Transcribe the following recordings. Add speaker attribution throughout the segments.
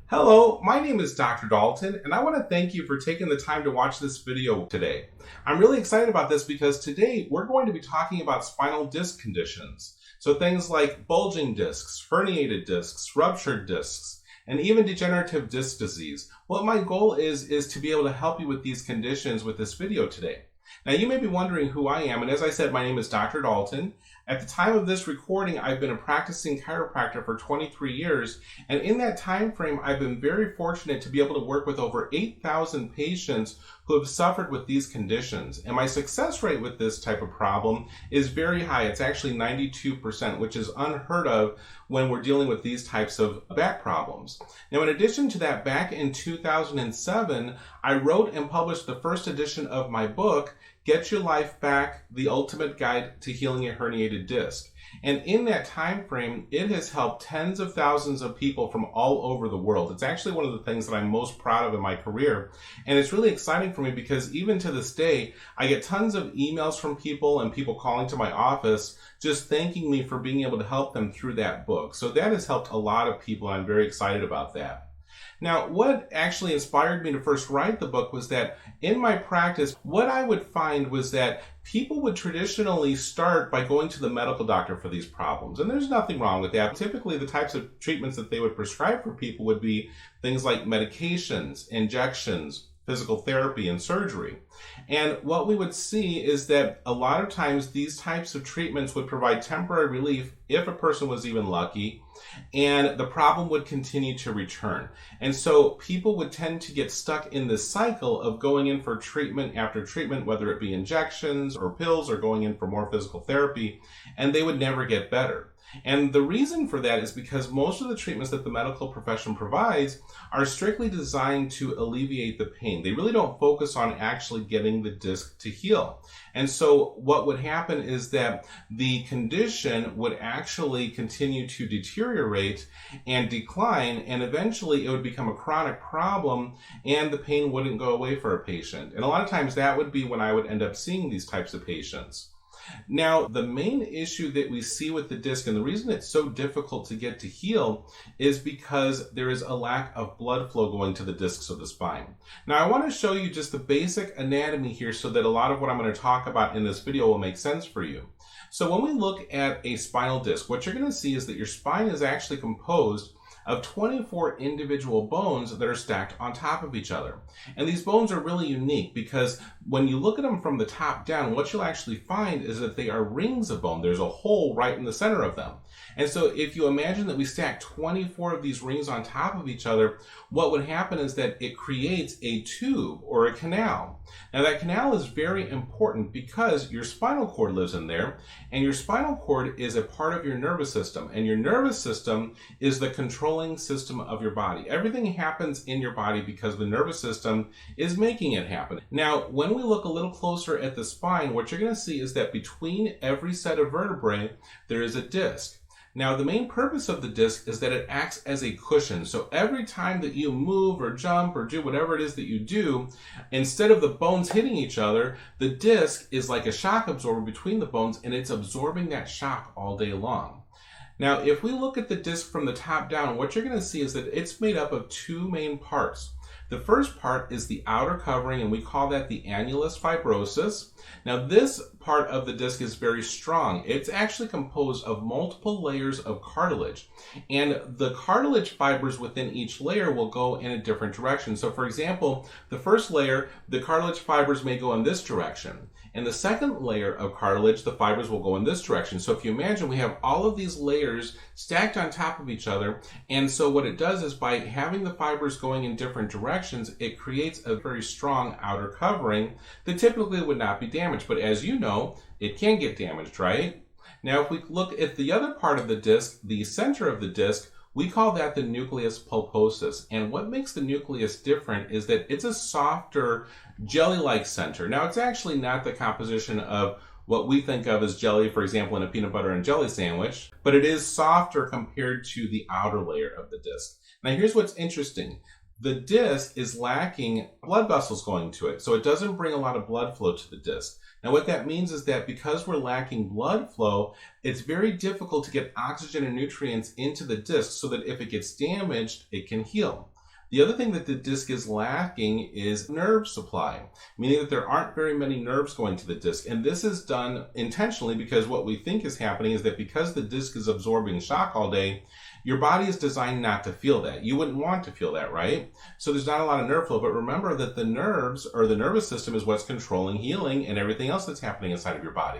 Speaker 1: Hello, my name is Dr. Dalton, and I want to thank you for taking the time to watch this video today. I'm really excited about this because today we're going to be talking about spinal disc conditions. So things like bulging discs, herniated discs, ruptured discs, and even degenerative disc disease. What my goal is to be able to help you with these conditions with this video today. Now you may be wondering who I am, and as I said, my name is Dr. Dalton. At the time of this recording, I've been a practicing chiropractor for 23 years, and in that time frame, I've been very fortunate to be able to work with over 8,000 patients who have suffered with these conditions. And my success rate with this type of problem is very high. It's actually 92%, which is unheard of when we're dealing with these types of back problems. Now, in addition to that, back in 2007, I wrote and published the first edition of my book, Get Your Life Back, The Ultimate Guide to Healing a Herniated Disc. And in that time frame, it has helped tens of thousands of people from all over the world. It's actually one of the things that I'm most proud of in my career. And it's really exciting for me because even to this day, I get tons of emails from people and people calling to my office just thanking me for being able to help them through that book. So that has helped a lot of people, and I'm very excited about that. Now, what actually inspired me to first write the book was that in my practice, what I would find was that people would traditionally start by going to the medical doctor for these problems. And there's nothing wrong with that. Typically, the types of treatments that they would prescribe for people would be things like medications, injections, physical therapy, and surgery. And what we would see is that a lot of times these types of treatments would provide temporary relief if a person was even lucky, and the problem would continue to return. And so people would tend to get stuck in this cycle of going in for treatment after treatment, whether it be injections or pills or going in for more physical therapy, and they would never get better. And the reason for that is because most of the treatments that the medical profession provides are strictly designed to alleviate the pain. They really don't focus on actually getting the disc to heal. And so what would happen is that the condition would actually continue to deteriorate and decline, and eventually it would become a chronic problem and the pain wouldn't go away for a patient. And a lot of times that would be when I would end up seeing these types of patients. Now, the main issue that we see with the disc, and the reason it's so difficult to get to heal, is because there is a lack of blood flow going to the discs of the spine. Now, I want to show you just the basic anatomy here so that a lot of what I'm going to talk about in this video will make sense for you. So when we look at a spinal disc, what you're going to see is that your spine is actually composed of 24 individual bones that are stacked on top of each other. And these bones are really unique because when you look at them from the top down, what you'll actually find is that they are rings of bone. There's a hole right in the center of them. And so if you imagine that we stack 24 of these rings on top of each other, what would happen is that it creates a tube or a canal. Now that canal is very important because your spinal cord lives in there, and your spinal cord is a part of your nervous system, and your nervous system is the controlling system of your body. Everything happens in your body because the nervous system is making it happen. Now, when we look a little closer at the spine, what you're going to see is that between every set of vertebrae, there is a disc. Now, the main purpose of the disc is that it acts as a cushion. So every time that you move or jump or do whatever it is that you do, instead of the bones hitting each other, the disc is like a shock absorber between the bones, and it's absorbing that shock all day long. Now, if we look at the disc from the top down, what you're going to see is that it's made up of two main parts. The first part is the outer covering, and we call that the annulus fibrosus. Now, this part of the disc is very strong. It's actually composed of multiple layers of cartilage, and the cartilage fibers within each layer will go in a different direction. So, for example, the first layer, the cartilage fibers may go in this direction. In the second layer of cartilage, the fibers will go in this direction. So if you imagine, we have all of these layers stacked on top of each other. And so what it does is by having the fibers going in different directions, it creates a very strong outer covering that typically would not be damaged. But as you know, it can get damaged, right? Now, if we look at the other part of the disc, the center of the disc, we call that the nucleus pulposus. And what makes the nucleus different is that it's a softer, jelly-like center. Now, it's actually not the composition of what we think of as jelly, for example, in a peanut butter and jelly sandwich, but it is softer compared to the outer layer of the disc. Now, here's what's interesting. The disc is lacking blood vessels going to it, so it doesn't bring a lot of blood flow to the disc. Now what that means is that because we're lacking blood flow, it's very difficult to get oxygen and nutrients into the disc so that if it gets damaged, it can heal. The other thing that the disc is lacking is nerve supply, meaning that there aren't very many nerves going to the disc. And this is done intentionally because what we think is happening is that because the disc is absorbing shock all day, your body is designed not to feel that. You wouldn't want to feel that, right? So there's not a lot of nerve flow, but remember that the nerves or the nervous system is what's controlling healing and everything else that's happening inside of your body.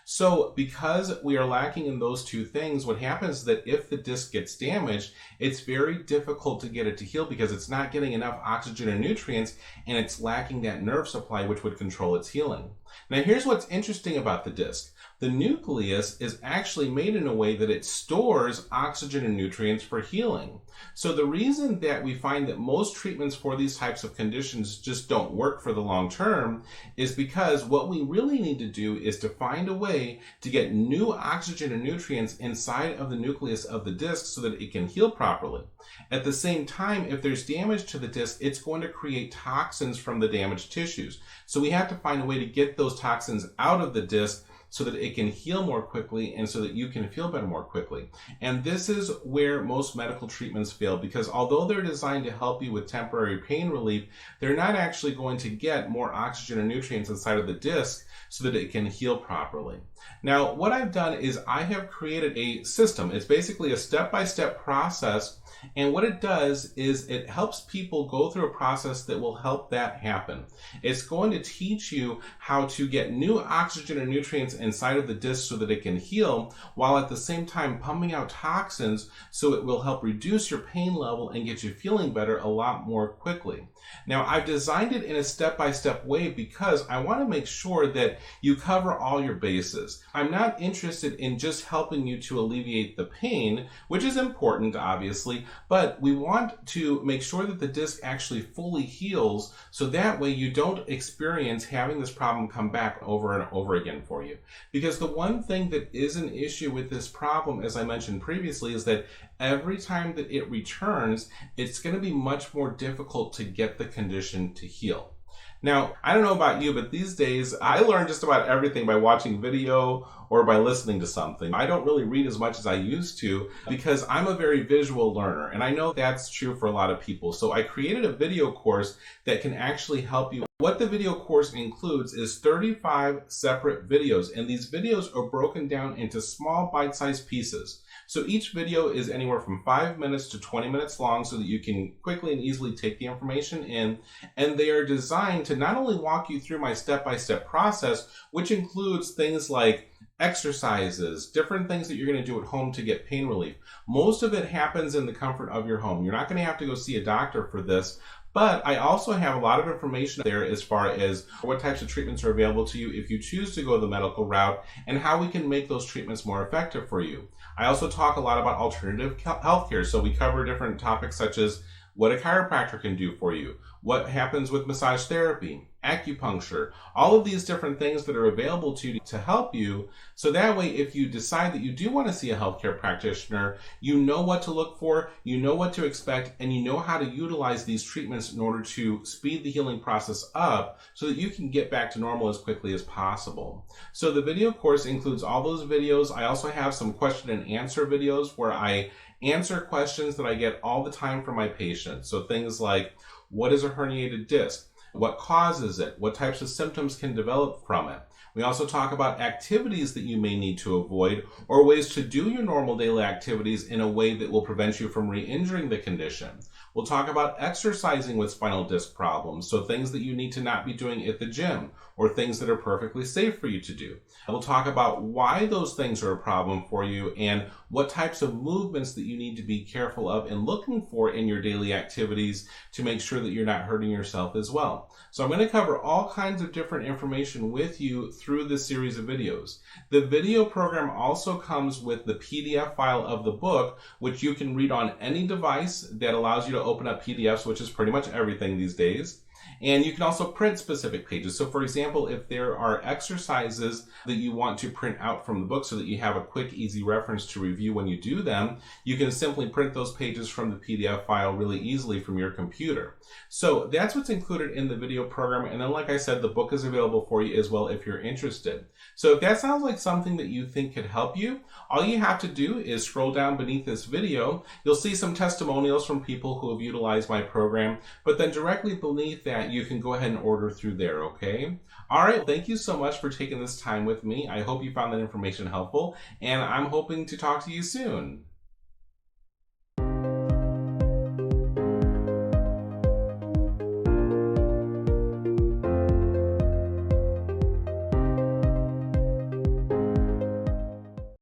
Speaker 1: So because we are lacking in those two things, what happens is that if the disc gets damaged, it's very difficult to get it to heal because it's not getting enough oxygen and nutrients, and it's lacking that nerve supply which would control its healing. Now here's what's interesting about the disc. The nucleus is actually made in a way that it stores oxygen and nutrients for healing. So the reason that we find that most treatments for these types of conditions just don't work for the long term is because what we really need to do is to find a way to get new oxygen and nutrients inside of the nucleus of the disc so that it can heal properly. At the same time, if there's damage to the disc, it's going to create toxins from the damaged tissues. So we have to find a way to get those toxins out of the disc so that it can heal more quickly and so that you can feel better more quickly. And this is where most medical treatments fail, because although they're designed to help you with temporary pain relief, they're not actually going to get more oxygen and nutrients inside of the disc so that it can heal properly. Now, what I've done is I have created a system. It's basically a step-by-step process, and what it does is it helps people go through a process that will help that happen. It's going to teach you how to get new oxygen and nutrients inside of the disc so that it can heal, while at the same time pumping out toxins so it will help reduce your pain level and get you feeling better a lot more quickly. Now, I've designed it in a step-by-step way because I want to make sure that you cover all your bases. I'm not interested in just helping you to alleviate the pain, which is important, obviously, but we want to make sure that the disc actually fully heals so that way you don't experience having this problem come back over and over again for you. Because the one thing that is an issue with this problem, as I mentioned previously, is that every time that it returns, it's going to be much more difficult to get the condition to heal. Now, I don't know about you, but these days I learn just about everything by watching video or by listening to something. I don't really read as much as I used to because I'm a very visual learner, and I know that's true for a lot of people. So I created a video course that can actually help you. What the video course includes is 35 separate videos, and these videos are broken down into small bite-sized pieces. So each video is anywhere from 5 minutes to 20 minutes long so that you can quickly and easily take the information in. And they are designed to not only walk you through my step-by-step process, which includes things like exercises, different things that you're going to do at home to get pain relief. Most of it happens in the comfort of your home. You're not going to have to go see a doctor for this. But I also have a lot of information there as far as what types of treatments are available to you if you choose to go the medical route and how we can make those treatments more effective for you. I also talk a lot about alternative healthcare. So we cover different topics such as what a chiropractor can do for you, what happens with massage therapy, acupuncture, all of these different things that are available to you to help you. So that way, if you decide that you do want to see a healthcare practitioner, you know what to look for, you know what to expect, and you know how to utilize these treatments in order to speed the healing process up so that you can get back to normal as quickly as possible. So the video course includes all those videos. I also have some question and answer videos where I answer questions that I get all the time from my patients. So things like, what is a herniated disc? What causes it? What types of symptoms can develop from it? We also talk about activities that you may need to avoid or ways to do your normal daily activities in a way that will prevent you from re-injuring the condition. We'll talk about exercising with spinal disc problems, so things that you need to not be doing at the gym or things that are perfectly safe for you to do. We'll talk about why those things are a problem for you and what types of movements that you need to be careful of and looking for in your daily activities to make sure that you're not hurting yourself as well. So I'm going to cover all kinds of different information with you through this series of videos. The video program also comes with the PDF file of the book, which you can read on any device that allows you to open up PDFs, which is pretty much everything these days. And you can also print specific pages. So for example, if there are exercises that you want to print out from the book so that you have a quick, easy reference to review when you do them, you can simply print those pages from the PDF file really easily from your computer. So that's what's included in the video program. And then, like I said, the book is available for you as well if you're interested. So if that sounds like something that you think could help you, all you have to do is scroll down beneath this video. You'll see some testimonials from people who have utilized my program, but then directly beneath that, you can go ahead and order through there, okay? All right, thank you so much for taking this time with me. I hope you found that information helpful, and I'm hoping to talk to you soon.